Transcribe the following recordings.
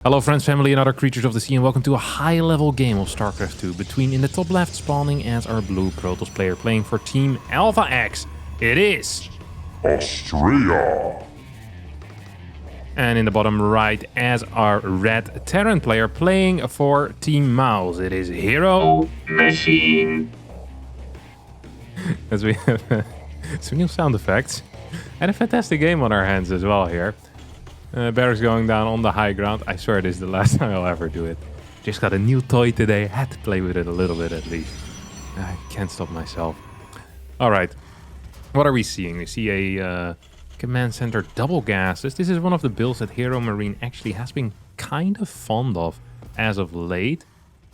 Hello friends, family and other creatures of the sea, and welcome to a high-level game of StarCraft 2 between, in the top left, spawning as our blue Protoss player playing for Team Alpha X. It is Astrea. And in the bottom right, as our red Terran player playing for Team Mouse, it is HeRoMaRinE. As we have some new sound effects and a fantastic game on our hands as well here. Barracks going down on the high ground. I swear this is the last time I'll ever do it. Just got a new toy today. Had to play with it a little bit at least. I can't stop myself. Alright. What are we seeing? We see a command center double gases. This is one of the builds that HeRoMaRinE actually has been kind of fond of as of late.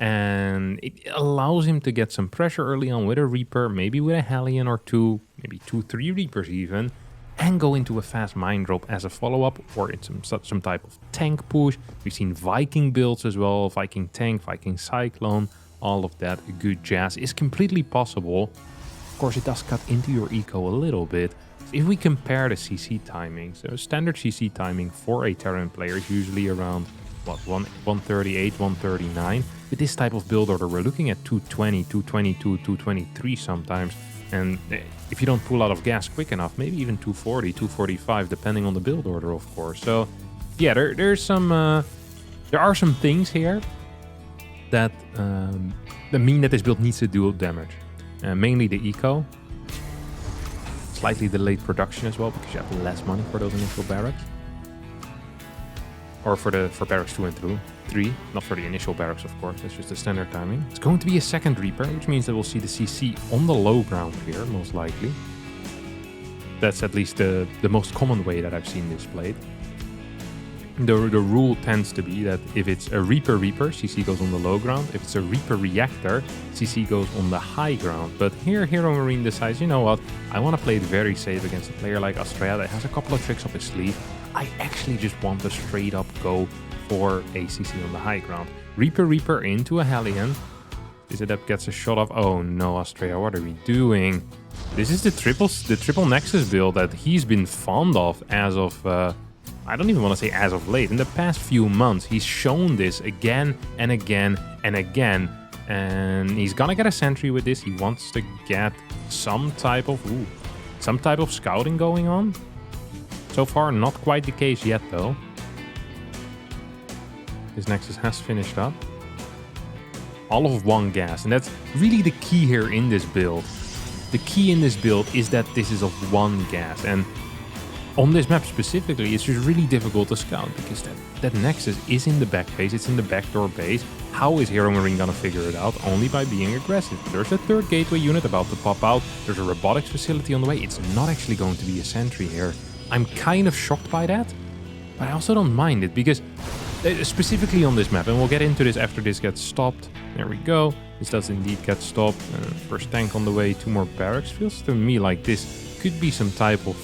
And it allows him to get some pressure early on with a Reaper, maybe with a Hellion or two, maybe 2-3 Reapers even. And go into a fast mine drop as a follow-up, or in some type of tank push. We've seen Viking builds as well, Viking tank, Viking cyclone, all of that good jazz is completely possible. Of course, it does cut into your eco a little bit. If we compare the CC timing, so standard CC timing for a Terran player is usually around, what, 138, 139. With this type of build order, we're looking at 220, 222, 223 sometimes. And if you don't pull out of gas quick enough, maybe even 240, 245, depending on the build order, of course. So, yeah, there are some things here that mean that this build needs to do damage. Mainly the eco, slightly delayed production as well, because you have less money for those initial barracks, or for barracks 2 and 3, not for the initial barracks, of course. That's just the standard timing. It's going to be a second Reaper, which means that we'll see the CC on the low ground here, most likely. That's at least the most common way that I've seen this played. The rule tends to be that if it's a Reaper, CC goes on the low ground. If it's a Reaper Reactor, CC goes on the high ground. But here, HeRoMaRinE decides, you know what, I want to play it very safe against a player like Astrea that has a couple of tricks up his sleeve. I actually just want to straight up go for a CC on the high ground. Reaper into a Hellion. Is it that gets a shot off? Oh no, Astrea, what are we doing? This is the triple Nexus build that he's been fond of as of, I don't even want to say as of late. In the past few months, he's shown this again and again and again. And he's gonna get a sentry with this. He wants to get some type of scouting going on. So far, not quite the case yet, though. This Nexus has finished up. All of one gas, and that's really the key here in this build. The key in this build is that this is of one gas, and on this map specifically, it's just really difficult to scout, because that Nexus is in the back base, it's in the backdoor base. How is HeRoMaRinE gonna figure it out? Only by being aggressive. There's a third gateway unit about to pop out. There's a robotics facility on the way. It's not actually going to be a sentry here. I'm kind of shocked by that, but I also don't mind it, because specifically on this map, and we'll get into this after this gets stopped. There we go. This does indeed get stopped. First tank on the way, 2 more barracks. Feels to me like this could be some type of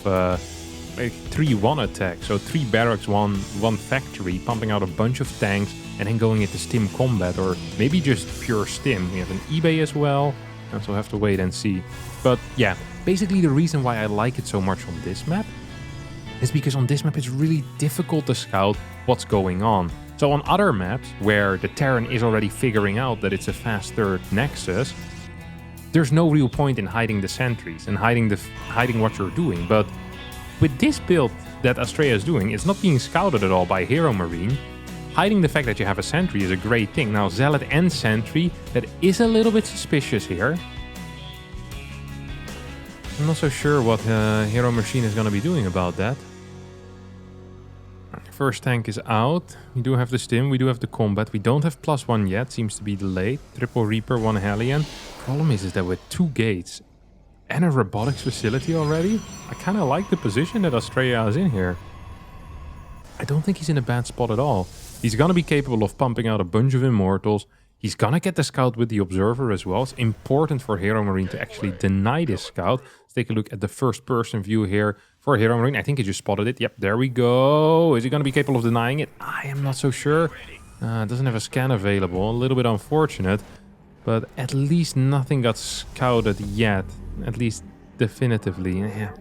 3-1 attack. So 3 barracks, one factory, pumping out a bunch of tanks, and then going into stim combat, or maybe just pure stim. We have an eBay as well, and so we'll have to wait and see. But yeah, basically the reason why I like it so much on this map is because on this map it's really difficult to scout what's going on. So on other maps, where the Terran is already figuring out that it's a fast third Nexus, there's no real point in hiding the sentries and hiding what you're doing. But with this build that Astrea is doing, it's not being scouted at all by HeRoMaRinE. Hiding the fact that you have a sentry is a great thing. Now, Zealot and Sentry, that is a little bit suspicious here. I'm not so sure what HeRoMaRinE is going to be doing about that. First tank is out. We do have the stim, we do have the combat. We don't have +1 yet, seems to be delayed. Triple Reaper, 1 Hellion. Problem is that with 2 gates and a robotics facility already, I kind of like the position that Astrea is in here. I don't think he's in a bad spot at all. He's going to be capable of pumping out a bunch of Immortals. He's going to get the scout with the Observer as well. It's important for HeRoMaRinE to actually deny this scout. Let's take a look at the first person view here for HeRoMaRinE. I think he just spotted it. Yep, there we go. Is he going to be capable of denying it? I am not so sure. Doesn't have a scan available. A little bit unfortunate. But at least nothing got scouted yet. At least definitively. Yeah.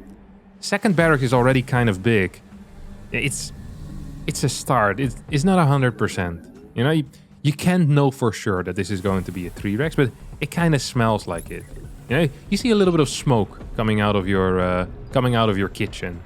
Second barrack is already kind of big. It's it's a start. It's not 100%. You know, you can't know for sure that this is going to be a 3-Rex, but it kind of smells like it. You know, you see a little bit of smoke coming out of your kitchen.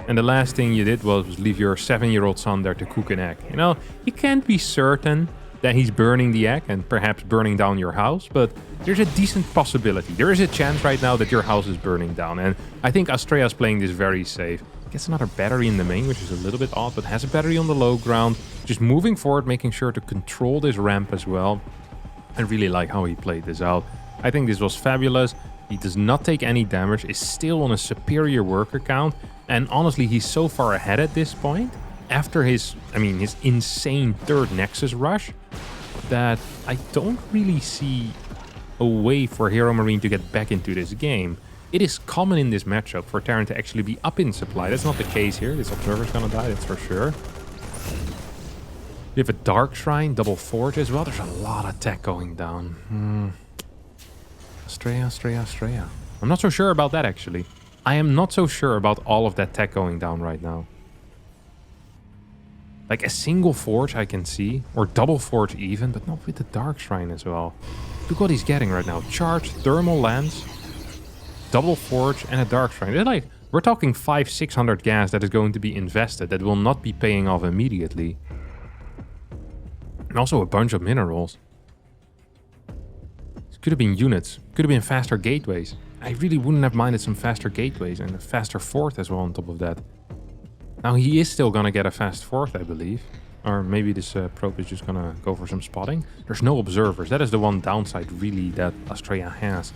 And the last thing you did was leave your 7-year-old son there to cook an egg. You know, you can't be certain that he's burning the egg and perhaps burning down your house, but there's a decent possibility. There is a chance right now that your house is burning down, and I think Astrea is playing this very safe. Gets another battery in the main, which is a little bit odd, but has a battery on the low ground. Just moving forward, making sure to control this ramp as well. I really like how he played this out. I think this was fabulous. He does not take any damage, is still on a superior worker count, and honestly, he's so far ahead at this point, after his insane 3rd Nexus rush, that I don't really see a way for HeRoMaRinE to get back into this game. It is common in this matchup for Terran to actually be up in supply. That's not the case here. This Observer's gonna die, that's for sure. We have a Dark Shrine, double Forge as well. There's a lot of tech going down. Astrea. I'm not so sure about that, actually. I am not so sure about all of that tech going down right now. Like a single Forge I can see, or double Forge even, but not with the Dark Shrine as well. Look what he's getting right now. Charged Thermal Lens, double Forge, and a Dark Shrine. They're like, we're talking 500-600 gas that is going to be invested that will not be paying off immediately. And also a bunch of minerals. This could have been units. Could have been faster gateways. I really wouldn't have minded some faster gateways and a faster fourth as well on top of that. Now he is still gonna get a fast fourth, I believe. Or maybe this probe is just gonna go for some spotting. There's no observers. That is the one downside really that Astrea has.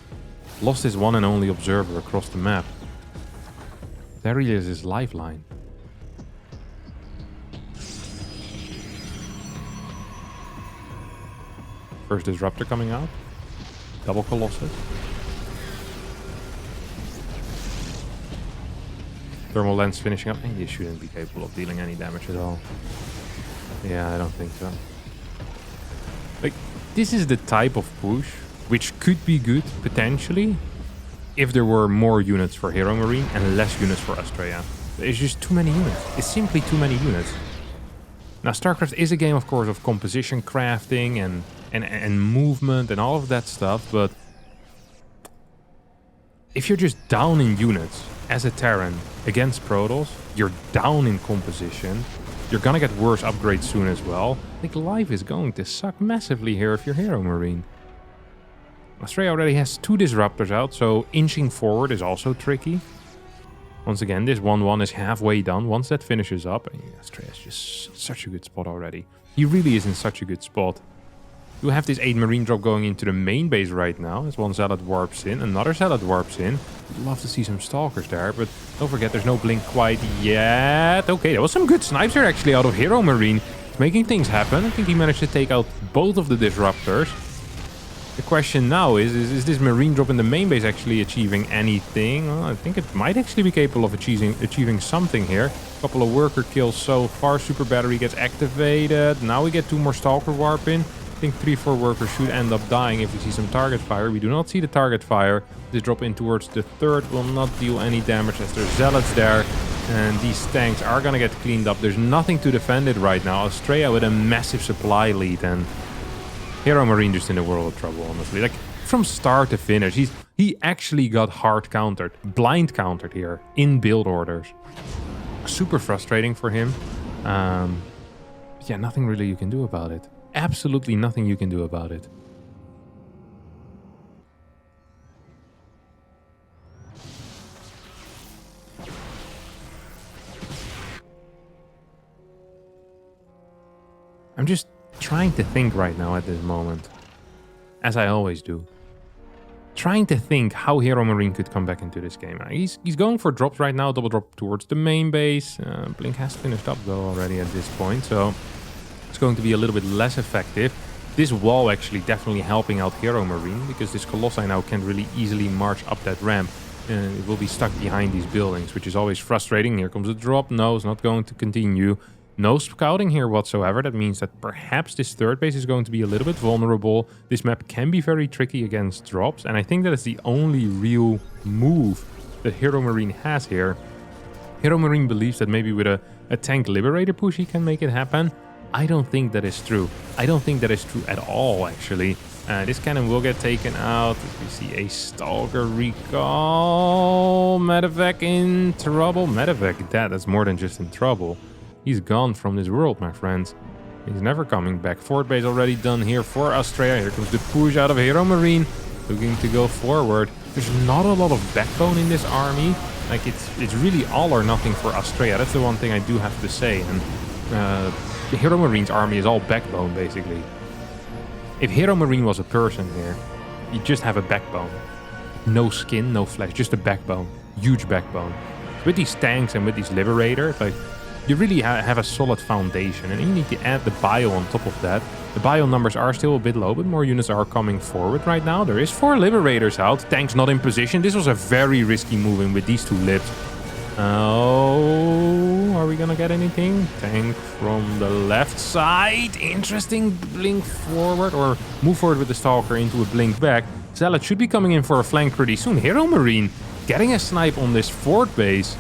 Lost his one and only observer across the map. There he is, his lifeline. First Disruptor coming out. Double Colossus. Thermal Lens finishing up. And you shouldn't be capable of dealing any damage at all. Yeah, I don't think so. Like, this is the type of push which could be good, potentially, if there were more units for HeRoMaRinE and less units for Astrea. There's just too many units. It's simply too many units. Now, StarCraft is a game, of course, of composition crafting and movement and all of that stuff, but if you're just down in units as a Terran against Protoss, you're down in composition, you're gonna get worse upgrades soon as well. I think life is going to suck massively here if you're HeRoMaRinE. Astrea already has 2 Disruptors out, so inching forward is also tricky. Once again, this 1-1 is halfway done. Once that finishes up, Astrea is just such a good spot already. He really is in such a good spot. You have this 8 Marine drop going into the main base right now, as one Zealot warps in, another Zealot warps in. I'd love to see some Stalkers there, but don't forget there's no Blink quite yet. Okay, there was some good snipes here actually out of HeRoMaRinE. Making things happen. I think he managed to take out both of the Disruptors. The question now is this Marine drop in the main base actually achieving anything? Well, I think it might actually be capable of achieving something here. A couple of worker kills so far. Super battery gets activated. Now we get 2 more Stalker warp in. I think 3-4 workers should end up dying if we see some target fire. We do not see the target fire. This drop in towards the 3rd will not deal any damage as there's Zealots there. And these tanks are gonna get cleaned up. There's nothing to defend it right now. Astrea with a massive supply lead, and HeRoMaRinE just in a world of trouble, honestly. Like, from start to finish, he actually got hard countered, blind countered here, in build orders. Super frustrating for him. Yeah, nothing really you can do about it. Absolutely nothing you can do about it. I'm just trying to think right now at this moment, as I always do. Trying to think how HeRoMaRinE could come back into this game. He's going for drops right now, double drop towards the main base. Blink has finished up though already at this point, so it's going to be a little bit less effective. This wall actually definitely helping out HeRoMaRinE, because this Colossi now can't really easily march up that ramp. It will be stuck behind these buildings, which is always frustrating. Here comes a drop. No, it's not going to continue. No scouting here whatsoever. That means that perhaps this 3rd base is going to be a little bit vulnerable. This map can be very tricky against drops, and I think that is the only real move that HeRoMaRinE has here. HeRoMaRinE believes that maybe with a a tank liberator push, he can make it happen. I don't think that is true. I don't think that is true at all, actually. This cannon will get taken out. We see a Stalker recall. Medevac in trouble. Medevac dead. That's more than just in trouble. He's gone from this world, my friends. He's never coming back. Fort base already done here for Astrea. Here comes the push out of HeRoMaRinE. Looking to go forward. There's not a lot of backbone in this army. Like, it's really all or nothing for Astrea. That's the one thing I do have to say. And the HeRoMaRiNE's army is all backbone, basically. If HeRoMaRinE was a person here, you just have a backbone. No skin, no flesh, just a backbone. Huge backbone. With these tanks and with these liberators, like, you really have a solid foundation. And you need to add the bio on top of that. The bio numbers are still a bit low, but more units are coming forward right now. There is 4 liberators out. Tanks not in position. This was a very risky move in with these 2 libs. Oh, are we gonna get anything? Tank from the left side. Interesting blink forward or move forward with the Stalker into a blink back. Zealot should be coming in for a flank pretty soon. HeRoMaRinE getting a snipe on this fort base.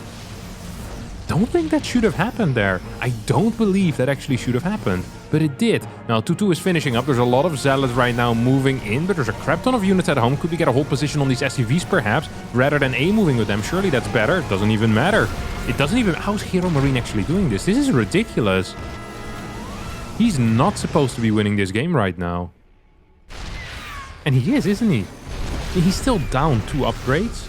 Don't think that should have happened there. I don't believe that actually should have happened, but it did. Now 2-2 is finishing up. There's a lot of Zealots right now moving in, but there's a crap ton of units at home. Could we get a whole position on these SCVs perhaps, rather than A moving with them? Surely that's better. It doesn't even matter. It doesn't even... How's HeRoMaRinE actually doing this? This is ridiculous. He's not supposed to be winning this game right now. And he is, isn't he? He's still down 2 upgrades.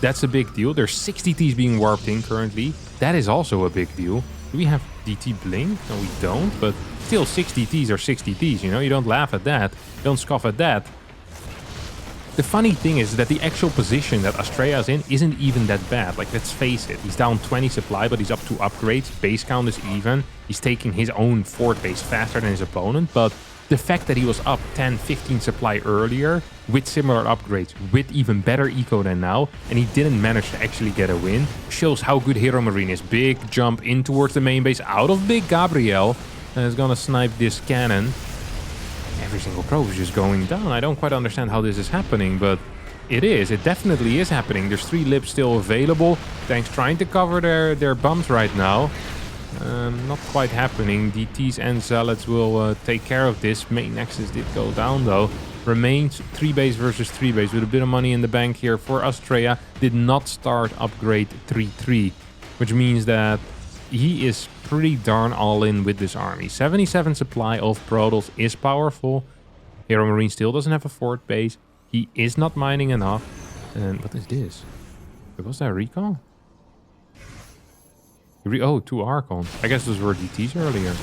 That's a big deal. There's 60 Ts being warped in currently. That is also a big deal. Do we have DT Blink? No, we don't. But still, 60 Ts are 60 Ts, you know? You don't laugh at that. Don't scoff at that. The funny thing is that the actual position that Astrea is in isn't even that bad. Like, let's face it. He's down 20 supply, but he's up 2 upgrades. Base count is even. He's taking his own fort base faster than his opponent. But the fact that he was up 10, 15 supply earlier with similar upgrades, with even better eco than now, and he didn't manage to actually get a win, shows how good HeRoMaRinE is. Big jump in towards the main base out of Big Gabriel. And is gonna snipe this cannon. Every single probe is just going down. I don't quite understand how this is happening, but it is. It definitely is happening. There's 3 libs still available. Tanks trying to cover their bumps right now. Not quite happening. DTs and Zealots will take care of this. Main Nexus did go down though. Remains 3 base versus 3 base with a bit of money in the bank here for Astrea. Did not start upgrade 3-3, which means that he is pretty darn all in with this army. 77 supply of Protoss is powerful. HeRoMaRinE still doesn't have a fort base. He is not mining enough. And what is this? Was that a recall? Oh, 2 Archons. I guess those were DTs earlier.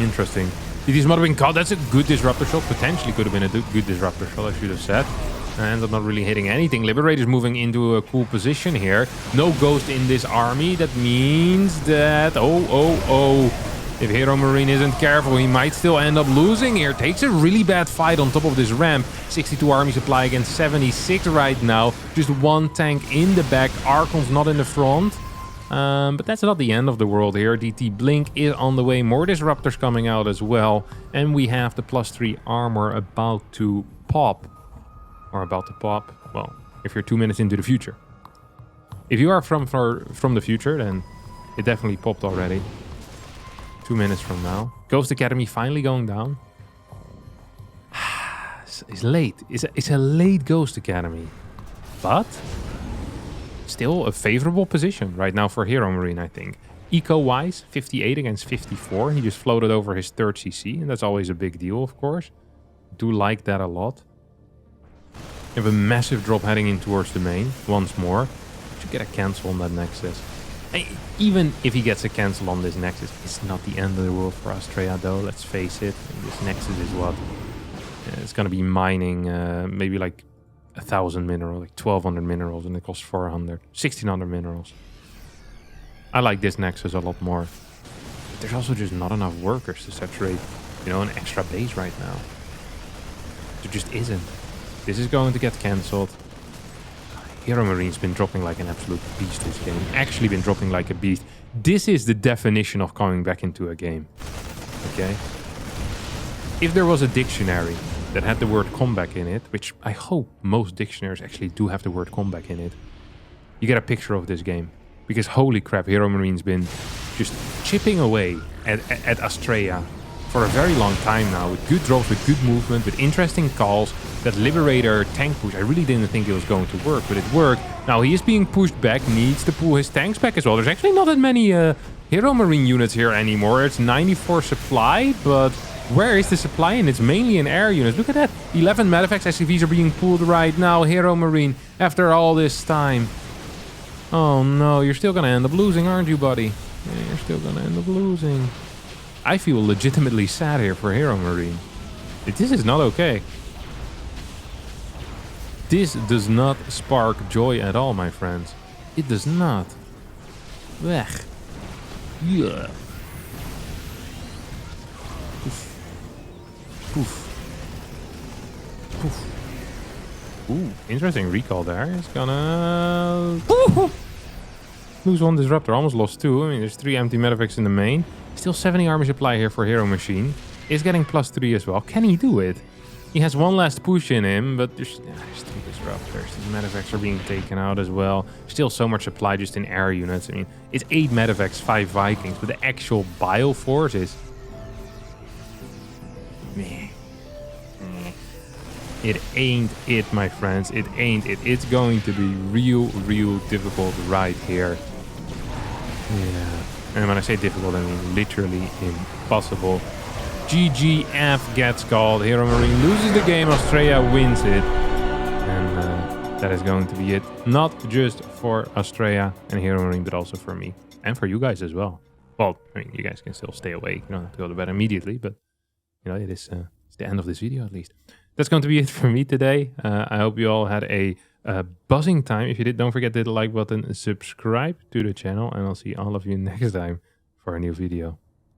Interesting. DTs might have been caught. That's a good disruptor shot. Potentially could have been a good disruptor shot, I should have said. Ends up not really hitting anything. Liberator's moving into a cool position here. No Ghost in this army. That means that... Oh. If HeRoMaRinE isn't careful, he might still end up losing here. Takes a really bad fight on top of this ramp. 62 army supply against 76 right now. Just 1 tank in the back. Archon's not in the front. But that's not the end of the world here. DT Blink is on the way. More disruptors coming out as well. And we have the +3 armor about to pop. Or about to pop. Well, if you're 2 minutes into the future. If you are from the future, then it definitely popped already. 2 minutes from now. Ghost Academy finally going down. It's late. It's a late Ghost Academy. But still a favorable position right now for HeRoMaRinE, I think. Eco-wise, 58 against 54. He just floated over his 3rd CC, and that's always a big deal, of course. Do like that a lot. You have a massive drop heading in towards the main, once more. Should get a cancel on that Nexus. Even if he gets a cancel on this Nexus, it's not the end of the world for Astrea, though, let's face it. This Nexus is what? It's gonna be mining maybe like 1,000 minerals, like 1,200 minerals, and it costs 400, 1,600 minerals. I like this Nexus a lot more. But there's also just not enough workers to saturate, you know, an extra base right now. There just isn't. This is going to get cancelled. HeRoMaRiNE's been dropping like an absolute beast this game. Actually been dropping like a beast. This is the definition of coming back into a game. Okay? If there was a dictionary that had the word comeback in it, which I hope most dictionaries actually do have the word comeback in it, you get a picture of this game. Because holy crap, HeRoMaRine's been just chipping away at Astrea for a very long time now, with good drops, with good movement, with interesting calls. That Liberator tank push, I really didn't think it was going to work, but it worked. Now he is being pushed back, needs to pull his tanks back as well. There's actually not that many HeRoMaRiNE units here anymore. It's 94 supply, but where is the supply? And it's mainly in air units. Look at that. 11 Medivacs SCVs are being pulled right now. HeRoMaRiNE, after all this time. Oh no, you're still gonna end up losing, aren't you, buddy? Yeah, you're still gonna end up losing. I feel legitimately sad here for HeRoMaRiNE. This is not okay. This does not spark joy at all, my friends. It does not. Blech. Yeah. Poof. Poof. Poof. Ooh, interesting recall there. It's gonna... lose one disruptor, almost lost two. I mean, there's 3 empty Medivacs in the main. Still 70 armor supply here for HeRoMaRiNE. Is getting +3 as well. Can he do it? He has one last push in him, but there's 2 disruptors. These Medivacs are being taken out as well. Still so much supply just in air units. I mean, it's 8 Medivacs, 5 Vikings, but the actual bio force is... meh. It ain't it, my friends. It ain't it. It's going to be real difficult right here. Yeah. And when I say difficult, I mean literally impossible. GGF gets called. HeRoMaRiNE loses the game. Astrea wins it. And that is going to be it. Not just for Astrea and HeRoMaRiNE, but also for me. And for you guys as well. Well, I mean, you guys can still stay awake. You don't have to go to bed immediately. But, you know, it's the end of this video at least. That's going to be it for me today. I hope you all had a buzzing time. If you did, don't forget to hit the like button, subscribe to the channel, and I'll see all of you next time for a new video.